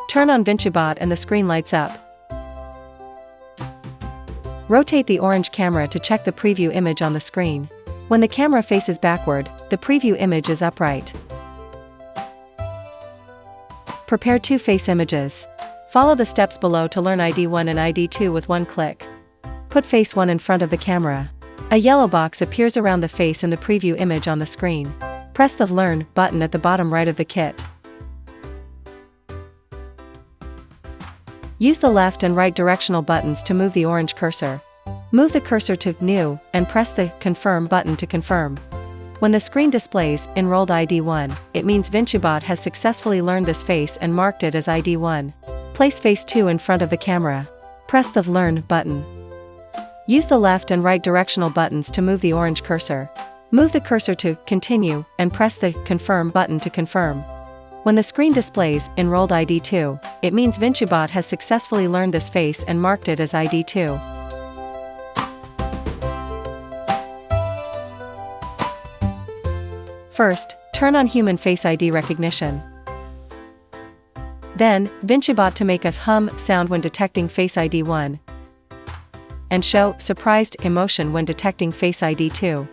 Turn on VinciBot and the screen lights up. Rotate the orange camera to check the preview image on the screen. When the camera faces backward, the preview image is upright. Prepare two face images. Follow the steps below to learn ID 1 and ID 2 with one click. Put face 1 in front of the camera. A yellow box appears around the face in the preview image on the screen. Press the Learn button at the bottom right of the kit. Use the left and right directional buttons to move the orange cursor. Move the cursor to New and press the Confirm button to confirm. When the screen displays Enrolled ID 1, it means VinciBot has successfully learned this face and marked it as ID 1. Place face 2 in front of the camera. Press the Learn button. Use the left and right directional buttons to move the orange cursor. Move the cursor to Continue and press the Confirm button to confirm. When the screen displays Enrolled ID 2, it means VinciBot has successfully learned this face and marked it as ID 2. First, turn on Human Face ID recognition. Then, VinciBot to make a hum sound when detecting Face ID 1. And show surprised emotion when detecting Face ID 2.